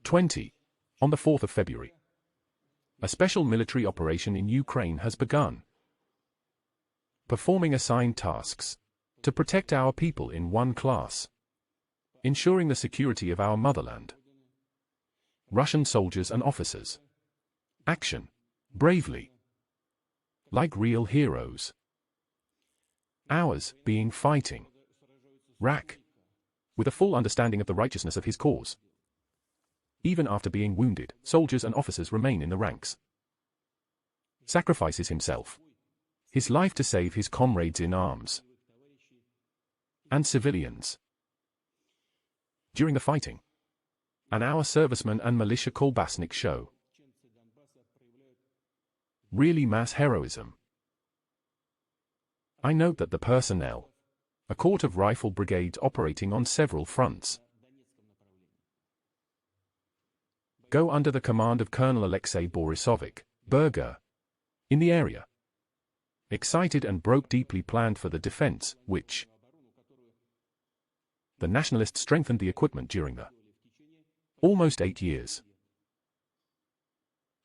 20. On the 4th of February. A special military operation in Ukraine has begun. Performing assigned tasks. To protect our people in one class. Ensuring the security of our motherland. Russian soldiers and officers. Action. Bravely. Like real heroes. Ours being fighting. Rack. With a full understanding of the righteousness of his cause. Even after being wounded, soldiers and officers remain in the ranks. Sacrifices himself. His life to save his comrades in arms. And civilians. During the fighting. An our servicemen and militia Kolbasnik show. Really mass heroism. I note that the personnel. A court of rifle brigades operating on several fronts. Go under the command of Colonel Alexei Borisovich, Burger. In the area. Excited and broke deeply planned for the defense, which the nationalists strengthened the equipment during the almost 8 years.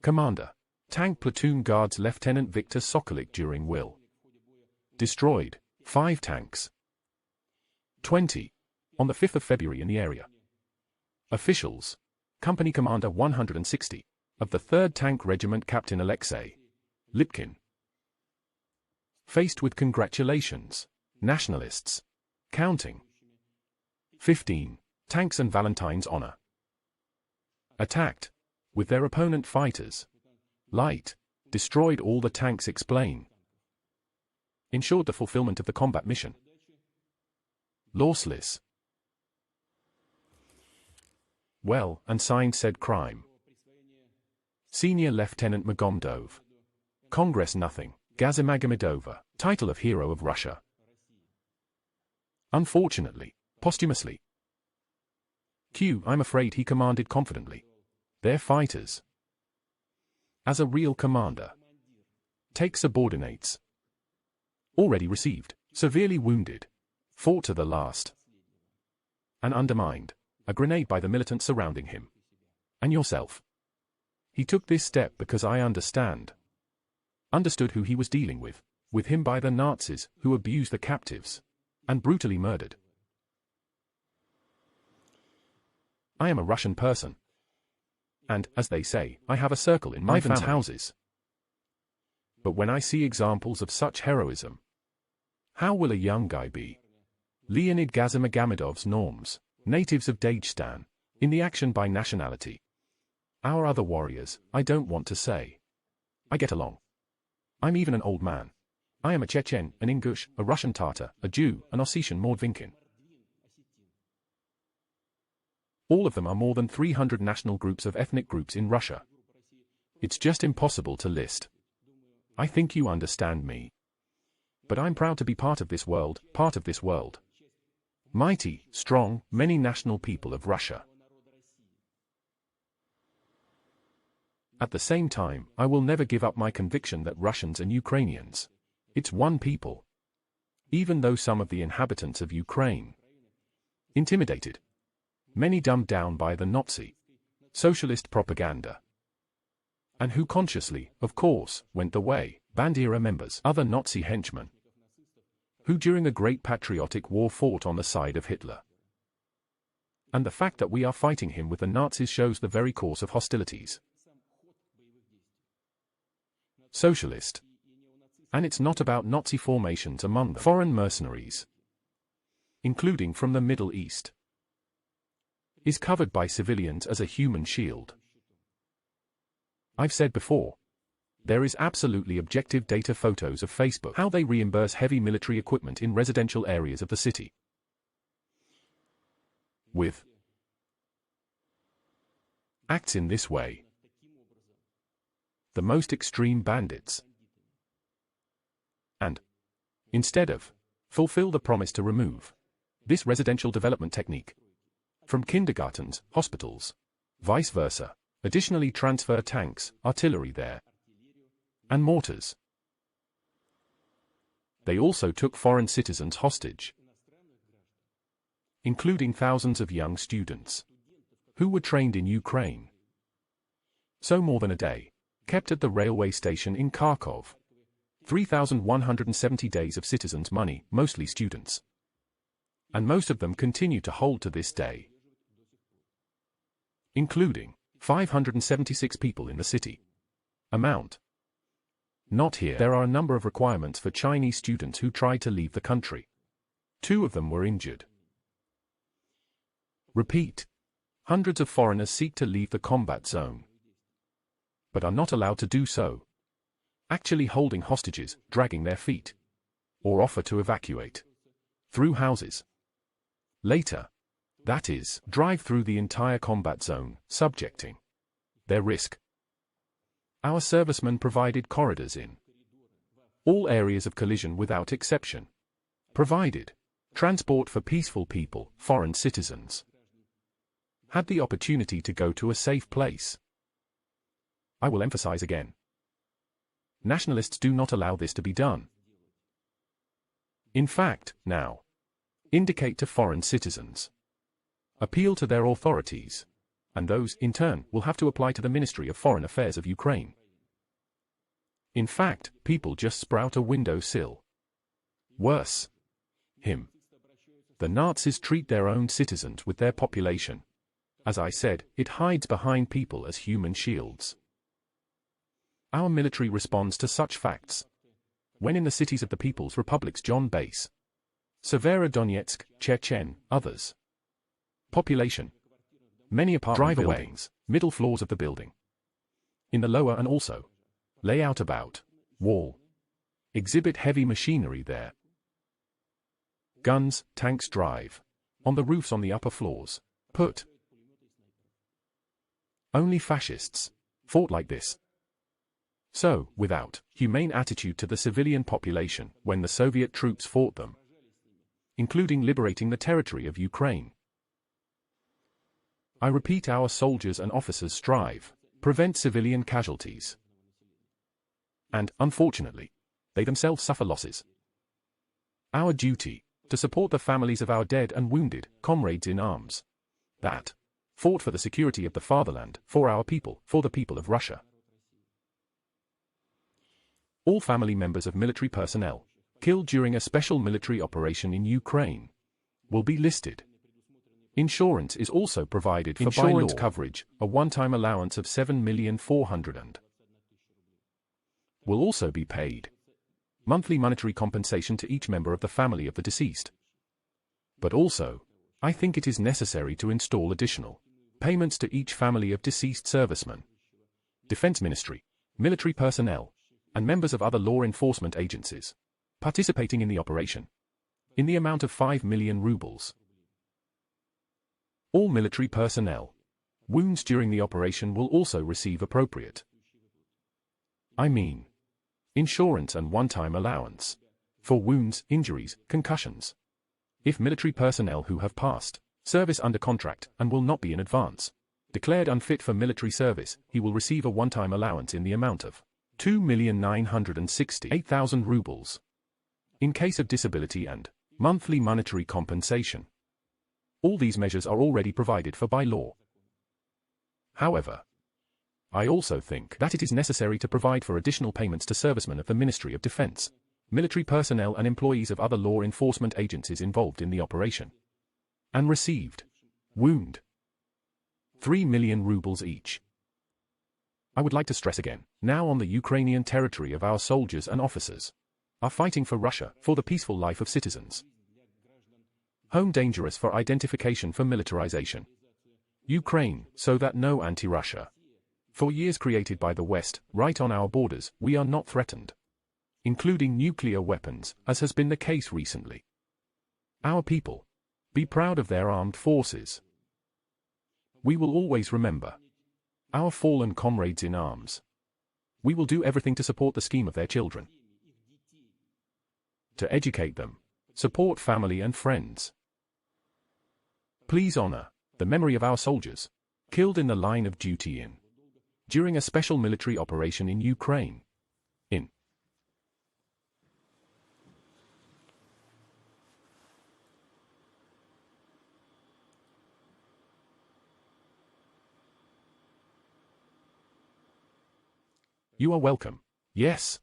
Commander. Tank Platoon Guards Lieutenant Viktor Sokolik during Will. Destroyed 5 tanks. 20. On the 5th of February in the area. Officials. Company Commander 160 of the 3rd Tank Regiment Captain Alexei Lipkin. Faced with congratulations. Nationalists. Counting. 15. Tanks and Valentine's honor. Attacked. With their opponent fighters. Light. Destroyed all the tanks explain. Ensured the fulfillment of the combat mission. Lossless. Well, and signed said crime. Senior Lieutenant Magomedov. Congress nothing. Gazimagomedova, title of Hero of Russia. Unfortunately, posthumously. I'm afraid he commanded confidently. Their fighters. As a real commander. Take subordinates. Already received, severely wounded. Fought to the last. And undermined. A grenade by the militants surrounding him. And yourself. He took this step because I understood who he was dealing with him by the Nazis who abused the captives. And brutally murdered. I am a Russian person. And, as they say, I have a circle in my family. Houses. But when I see examples of such heroism, how will a young guy be? Leonid Gazimagomedov's norms, natives of Dagestan, in the action by nationality. Our other warriors, I don't want to say. I get along. I'm even an old man. I am a Chechen, an Ingush, a Russian Tatar, a Jew, an Ossetian Mordvinkin. All of them are more than 300 national groups of ethnic groups in Russia. It's just impossible to list. I think you understand me. But I'm proud to be part of this world, Mighty, strong, many national people of Russia. At the same time, I will never give up my conviction that Russians and Ukrainians, it's one people. Even though some of the inhabitants of Ukraine, intimidated, many dumbed down by the Nazi, socialist propaganda, and who consciously, of course, went the way, Bandera members, other Nazi henchmen, who during the Great Patriotic War fought on the side of Hitler. And the fact that we are fighting him with the Nazis shows the very course of hostilities. Socialist. And it's not about Nazi formations among the foreign mercenaries, including from the Middle East, is covered by civilians as a human shield. I've said before, there is absolutely objective data photos of Facebook how they reimburse heavy military equipment in residential areas of the city. With acts in this way. The most extreme bandits. And, instead of, fulfill the promise to remove this residential development technique from kindergartens, hospitals, vice versa, additionally transfer tanks, artillery there, and mortars. They also took foreign citizens hostage, including thousands of young students, who were trained in Ukraine. So more than a day, kept at the railway station in Kharkov. 3,170 days of citizens' money, mostly students. And most of them continue to hold to this day. Including 576 people in the city. Amount. Not here. There are a number of requirements for Chinese students who tried to leave the country. 2 of them were injured. Repeat. Hundreds of foreigners seek to leave the combat zone, but are not allowed to do so, actually holding hostages, dragging their feet, or offer to evacuate through houses. Later, that is, drive through the entire combat zone, subjecting their risk. Our servicemen provided corridors in all areas of collision without exception. Provided transport for peaceful people, foreign citizens. Had the opportunity to go to a safe place. I will emphasize again. Nationalists do not allow this to be done. In fact, now, indicate to foreign citizens. Appeal to their authorities. And those, in turn, will have to apply to the Ministry of Foreign Affairs of Ukraine. In fact, people just sprout a windowsill. Worse. The Nazis treat their own citizens with their population. As I said, it hides behind people as human shields. Our military responds to such facts. When in the cities of the People's Republics John Base, Severodonetsk, Chechen, others. Population. Many apartment buildings, middle floors of the building. In the lower and also. Layout about. Wall. Exhibit heavy machinery there. Guns, tanks drive. On the roofs on the upper floors. Put. Only fascists fought like this. So, without humane attitude to the civilian population when the Soviet troops fought them. Including liberating the territory of Ukraine. I repeat, our soldiers and officers strive, prevent civilian casualties. And, unfortunately, they themselves suffer losses. Our duty, to support the families of our dead and wounded comrades in arms. That fought for the security of the fatherland, for our people, for the people of Russia. All family members of military personnel, killed during a special military operation in Ukraine, will be listed. Insurance is also provided for by law. Coverage, a one-time allowance of 7,400,000 will also be paid. Monthly monetary compensation to each member of the family of the deceased. But also, I think it is necessary to install additional payments to each family of deceased servicemen, Defense Ministry, military personnel, and members of other law enforcement agencies participating in the operation, in the amount of 5 million rubles. All military personnel, wounds during the operation will also receive appropriate, insurance and one-time allowance for wounds, injuries, concussions. If military personnel who have passed service under contract and will not be in advance declared unfit for military service, he will receive a one-time allowance in the amount of 2,968,000 rubles. In case of disability and monthly monetary compensation. All these measures are already provided for by law. However, I also think that it is necessary to provide for additional payments to servicemen of the Ministry of Defense, military personnel and employees of other law enforcement agencies involved in the operation. And received wound 3 million rubles each. I would like to stress again, now on the Ukrainian territory of our soldiers and officers are fighting for Russia, for the peaceful life of citizens. Home dangerous for identification for militarization. Ukraine, so that no anti-Russia. For years created by the West, right on our borders, we are not threatened. Including nuclear weapons, as has been the case recently. Our people, be proud of their armed forces. We will always remember our fallen comrades in arms. We will do everything to support the scheme of their children. To educate them, support family and friends. Please honor the memory of our soldiers, killed in the line of duty during a special military operation in Ukraine. You are welcome. Yes.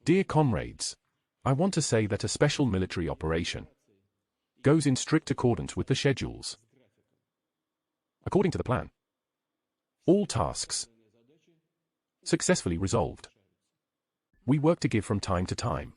Dear comrades, I want to say that a special military operation goes in strict accordance with the schedules. According to the plan, all tasks successfully resolved. We work to give from time to time.